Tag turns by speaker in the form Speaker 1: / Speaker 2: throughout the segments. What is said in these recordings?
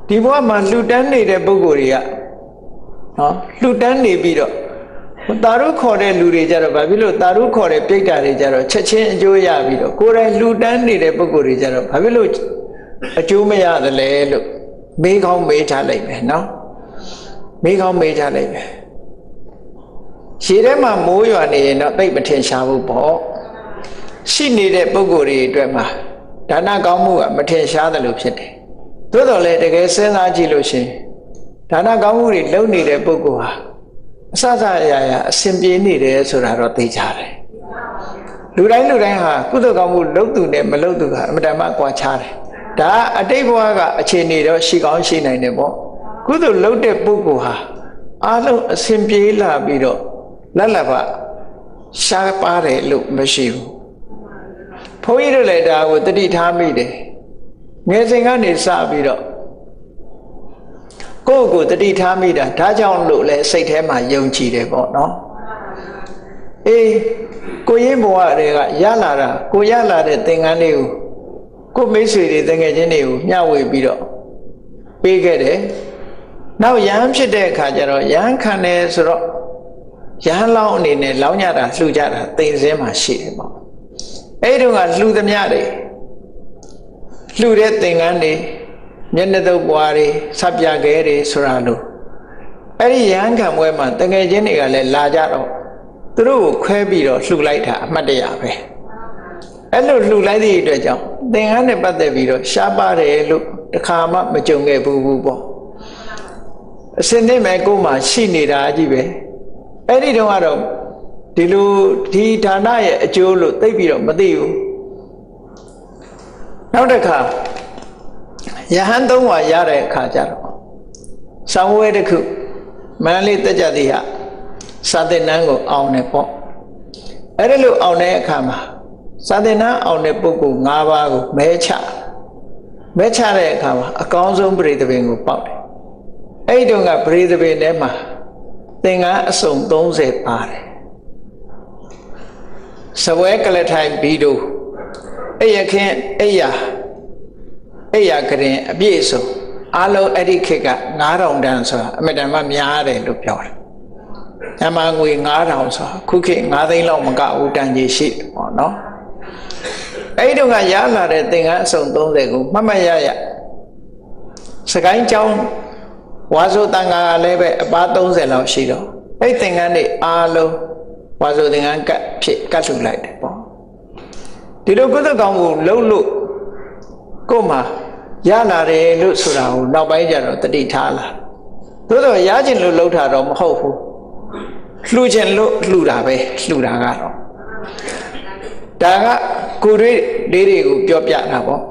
Speaker 1: ဒီဘဝမှာလှူဒန်းနေတဲ့ပုဂ္ဂိုလ်တွေကနော်လှူဒန်းနေပြီးတော့တာရုခေါ်တဲ့လူတွေကြတော့ဘာဖြစ်လို့တာရုခေါ်တဲ့ပြိတ္တာတွေကြတော့ချက်ချင်းအကျိုးရပြီးတော့ကိုယ်တိုင်လှူဒန်းနေတဲ့ပုဂ္ဂိုလ်တွေကြတော့ဘာဖြစ်လို့အကျိုးမရသလဲလို့မေးကောင်းမေးချလိုက်မယ်နော်မေးကောင်းမေးချလိုက်မယ်ရေထဲမှာမိုးရွာနေရင်တော့သိပ်မထင်ရှားဘူးပေါ့ရှိနေတဲ့ပုဂ္ဂိုလ်တွေအတွက်မှာဒါနကောင်းမှုကမထင်ရှားတယ်လို့ဖြစ်တယ်သို့တော်လည်းတကယ်စဉ်းစားကြည့်လို့ရှိရင်ဒါနကောင်းမှုတွေလုပ်နေတဲ့ပုဂ္ဂိုလ်ဟာအစစအရာရာအစဉ်ပြေနေတယ်ဆိုတာတော့သိကြတယ်လူတိုင်းဟာကုသိုလ်ကောင်းမှုလုပ်သူနဲ့မလုပ်သူကအမှန်တမ်းကွာခြားတယ်ဒါအတိတ်ဘဝကအခြေအနေတော့ရှိကောင်းရှိနိုင်တယ်ပေါ့ကုသိုလ်လုပ်တဲ့ပုဂ္ဂိုလ်ဟာအားလုံးအစဉ်ပြေလာပြီးတော့လက်လက်ပါရှားပါတယ်လို့မရှိဘူးဘုန်းကြီးတို့လည်းဒါကိုတတိထားမိတယ်ငယ်စဉ်ကနေစပြီးတော့ကိုယ့်ကိုတတိထားမိတာဒါကြောင့်လို့လဲစိတ်ထဲမှာယုံကြည်တယ်ပေါ့နော်အေးကိုရင်းဘဝတွေကရလာတာကိုရလာတဲ့သင်္ကန်းလေးကိုမိတ်ဆွေတွေတကယ်ချင်းတွေကိုမျှဝေပြီးတော့ပေးခဲ့တယ်နောက်ရဟန်းဖြစ်တဲ့အခါကျတော့ရဟန်းခံတယ်ဆိုတော့ရဟန်းလောင်းအနေနဲ့လောင်းကြတာလှူကြတာသိစင်းမှာရှိတယ်ပေါ့အဲ့တုန်းကလှူသမျှတွေလှူတဲ့သင်္ကန်းတွေမျက်နှာတုပ်ပွားတွေဆပ်ပြခဲတွေဆိုတာလို့အဲ့ဒီရဟန်းခံပွဲမှာတကယ်ချင်းတွေကလည်းလာကြတော့သူတို့ကိုခွဲပြီးတော့လှူလိုက်တာအမှတ်တရပဲအဲ့လိုလှူလိုက်တဲ့အတွက်ကြောင့်သင်္ကန်းနဲ့ပတ်သက်ပြီးတော့ရှားပါတယ်လို့တခါမှမကြုံခဲ့ဘူးပေါ့အစင်းနဲ့မဲ့ကိုယ်မှာရှိနေတာကြီးပဲအဲ့ဒီတော့ကတော့ဒီလိုဒီဌာနရဲ့အကျိုးလို့သိပြီးတော့မသိဘူးနောက်တစ်ခါယဟန်သုံးဝါရတဲ့အခါကျတော့ဆောင်းဝဲတစ်ခုမန္တလေးတက်ကြသည်ဟာစာသင်တန်းကိုအောင်တယ်ပေါ့အဲ့ဒီလိုအောင်တဲ့အခါမှာစာသင်တန်းအောင်တဲ့ပုဂ္ဂိုလ်၅ပါးကိုမဲချတဲ့အခါမှာအကောင်းဆုံးပရိသပင်ကိုပေါက်တယ်အဲ့ဒီတော့ကပရိသပင်ထဲမှာသင်္ကန်းအစုံ30ပါတယ်စပွဲကလထိုင်ဘီတို့အဲ့ရခင်အဲ့ရကရင်အပြည့်စုံအားလုံးအဲ့ဒီခေတ်က9000တန်းဆိုတာအမြဲတမ်းများတယ်လို့ပြောတယ်။အမှန်ငွေ9000ဆိုတာခုခေတ်9သိန်းလောက်မကဘူးတန်ကြီးရှိတယ်ပေါ့နော်။အဲ့ဒီတော့ကရလာတဲ့သင်္ကန်းအစုံ30ကိုမှတ်ရစကိုင်းကျောင်းဝါဆိုတန်ခါလည်းပဲအပါ30လောက်ရှိတော့အဲ့သင်္ကန်းတွေအားလုံးဝါဆိုသင်္ကန်းကတ်လှူလိုက်တယ်ပေါ့ဒီလိုကုသကောင်းကိုလှုပ်လို့ကို့မှာရလာတယ်လို့ဆိုတာကိုနောက်ပိုင်းကျတော့တတိထားလာသို့တော့ရခြင်းလို့လှုပ်တာတော့မဟုတ်ဘူးလှူခြင်းလို့လှူတာပဲလှူတာကတော့ဒါကကိုယ်လေးတွေကိုပြောပြတာပေါ့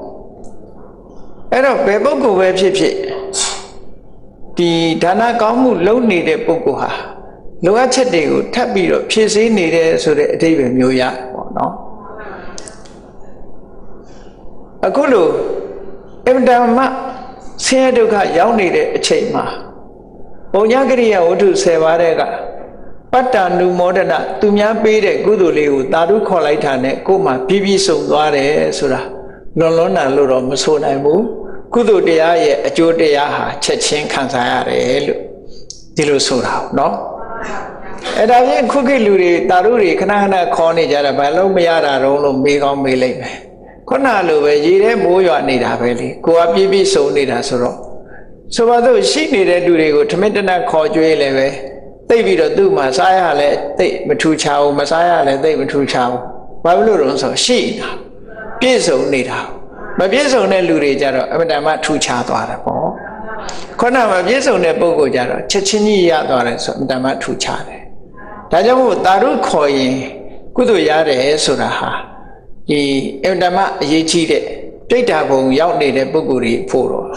Speaker 1: အဲ့တော့ဘယ်ပုဂ္ဂိုလ်ပဲဖြစ်ဖြစ်ဒီဒါနကောင်းမှုလုပ်နေတဲ့ပုဂ္ဂိုလ်ဟာလိုအပ်ချက်တွေကိုထပ်ပြီးတော့ဖြည့်ဆည်းနေတယ်ဆိုတဲ့အဓိပ္ပာယ်မျိုးရပေါ့နော်အခုလိုအမတန်မှဆင်းရဲဒုက္ခရောက်နေတဲ့အချိန်မှာဘုံညကရိယာဝတ္ထု10ပါးတဲ့ကပတ္တနုမောဒနာသူများပေးတဲ့ကုသိုလ်လေးကိုသာဓုခေါ်လိုက်တာနဲ့ကိုယ်မှာပြည့်ပြည့်စုံသွားတယ်ဆိုတာလွန်နာလို့တော့မဆိုနိုင်ဘူးကုသိုလ်တရားရဲ့အကျိုးတရားဟာချက်ချင်းခံစားရတယ်လို့ဒီလိုဆိုတာเนาะအဲ့ဒါဖြင့်ခုခေတ်လူတွေတာရုတွေခဏခေါ်နေကြတာဘာလို့မရတာတော့လို့မေးကောင်းမေးလိုက်မယ်ခုနလိုပဲရေထဲမိုးရွာနေတာပဲလေကိုကပြည့်ပြည့်စုံနေတာဆိုတော့ဆိုပါတော့ရှိနေတဲ့လူတွေကိုထမင်းတနက်ခေါ်ကြွေးလည်းပဲသိပြီးတော့သူ့မှာစားရလဲသိမထူချဘူးမစားရလဲသိမထူချဘူးဘာလို့လို့ဆိုရှိနေတာပြည့်စုံနေတာမပြည့်စုံတဲ့လူတွေကြတော့အမှန်တမ်းထူချသွားတယ်ပေါ့ခုနမပြည့်စုံတဲ့ပုဂ္ဂိုလ်ကြတော့ချက်ချင်းကြီးရသွားတယ်ဆိုအမှန်တမ်းထူချတယ်ဒါကြောင့်မို့တာရုခေါ်ရင်ကုသိုလ်ရတယ်ဆိုတာဟာဒီအမှန်တမ်းအရေးကြီးတဲ့ပြိတ္တာဘုံရောက်နေတဲ့ပုဂ္ဂိုလ်တွေဖို့တော့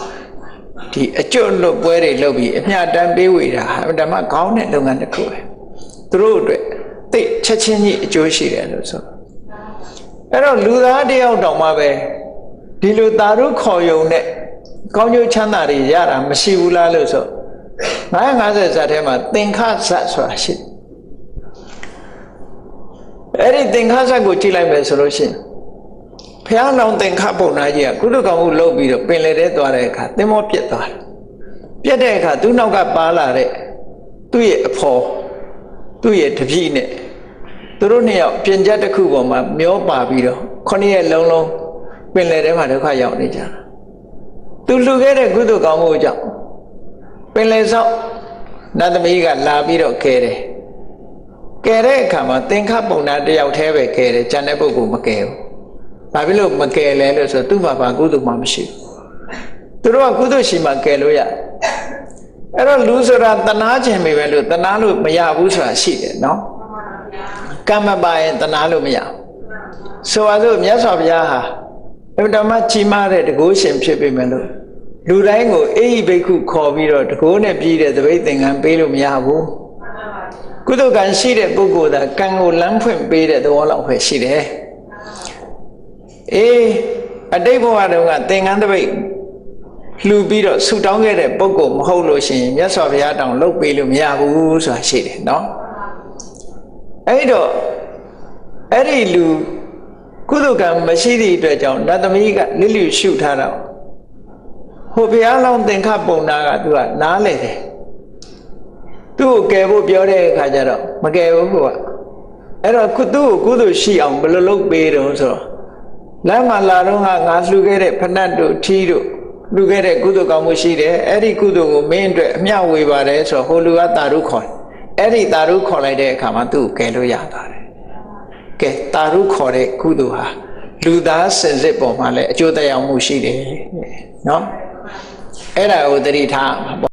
Speaker 1: ဒီအကျွတ်လွတ်ပွဲတွေလုပ်ပြီးအမျှတမ်းပေးဝေတာအမှန်တမ်းခေါင်းတဲ့လုပ်ငန်းတစ်ခုပဲသူတို့အတွက်သိချက်ချင်းကြီးအကျိုးရှိတယ်လို့ဆိုအဲ့တော့လူသားတယောက်တောင်မှပဲဒီလိုတာရုခေါ်ယုံနဲ့ကောင်းကျိုးချမ်းသာတွေရတာမရှိဘူးလားလို့ဆို950ဇာတ်ထဲမှာသင်္ခဇတ်ဆိုတာရှိတယ်အဲ့ဒီသင်္ခဇတ်ကိုကြည့်လိုက်မယ်ဆိုလို့ရှိရင်ဘုရားလောင်းသင်္ခပုံနာကြီးကကုသကောင်မှုလုပ်ပြီးတော့ပင်လယ်ထဲသွားတဲ့အခါသင်္ဘောပြက်သွားတယ် ပြတ်တဲ့အခါသူ့နောက်ကပါလာတဲ့သူ့ရဲ့အဖော်သူ့ရဲ့တပည့်နဲ့သူတို့နှစ်ယောက်ပြင်ချက်တစ်ခုပေါ်မှာမျောပါပြီးတော့9 ရက်လုံးလုံးပင်လယ်ထဲမှာဒုက္ခရောက်နေကြတာသူလှူခဲ့တဲ့ကုသိုလ်ကောင်းမှုကြောင့်ပင်လယ်ဆောက်နတ်သမီးကလာပြီးတော့ကဲတယ်ကဲတဲ့အခါမှာသင်္ခပုံနာတယောက်တည်းပဲကဲတယ်ကျန်တဲ့ပုဂ္ဂိုလ်မကဲဘူးဘာဖြစ်လို့မကဲလဲလို့ဆိုသူ့မှာဘာကုသိုလ်မှမရှိဘူးသူတို့ကကုသိုလ်ရှိမှကဲလို့ရအဲ့တော့လူဆိုတာတနာခြင်းပဲလို့တနာလို့မရဘူးဆိုတာရှိတယ်နော်ကံမပါရင်တနာလို့မရဆိုပါစို့မြတ်စွာဘုရားဟာအမှန်တမ်းကြီးမားတဲ့တကုရှင်ဖြစ်ပေမဲ့လို့လူတိုင်းကိုအေဟိဘိက္ခုခေါ်ပြီးတော့တကုနဲ့ပြီးတဲ့သပိတ်သင်္ကန်းပေးလို့မရဘူးကုသိုလ်ကံရှိတဲ့ပုဂ္ဂိုလ်သာကံကိုလမ်းဖွင့်ပေးတဲ့သဘောလောက်ပဲရှိတယ်အေးအတိတ်ဘဝတုန်းကသင်္ကန်းသပိတ်လှူပြီးတော့ဆူတောင်းခဲ့တဲ့ပုဂ္ဂိုလ်မဟုတ်လို့ရှိရင်မြတ်စွာဘုရားတောင်လုပ်ပေးလို့မရဘူးဆိုတာရှိတယ်နော်အဲ့တော့အဲ့ဒီလူကုသိုလ်ကံမရှိသည့်အတွက်ကြောင့်နတ်သမီးကလစ်လျူရှုထားတော့ဟိုဘုရားလောင်းသင်္ခပုံနာကသူကနားလေတယ်သူ့ကိုကယ်ဖို့ပြောတဲ့အခါကျတော့မကယ်ဘူးကွာအဲ့တော့သူ့ကိုကုသိုလ်ရှိအောင်ဘယ်လိုလုပ်ပေးတုံးဆိုတော့လမ်းမှာလာတော့ငါလှူခဲ့တဲ့ဖဏတ်တို့ထီးတို့လှူခဲ့တဲ့ကုသိုလ်ကောင်းမှုရှိတယ်အဲ့ဒီကုသိုလ်ကိုမင်းအတွက်အမျှဝေပါတယ်ဆိုတော့ဟိုလူကတာရုခေါ်အဲ့ဒီတာရုခေါ်လိုက်တဲ့အခါမှာသူ့ကိုကယ်လို့ရသွားတယ်ကဲတာရုခေါ်တဲ့ကုသိုလ်ဟာလူသားစင်စစ်ပေါ်မှာလည်းအကျိုးသက်ရောက်မှုရှိတယ်နော်အဲ့ဒါကိုသတိထား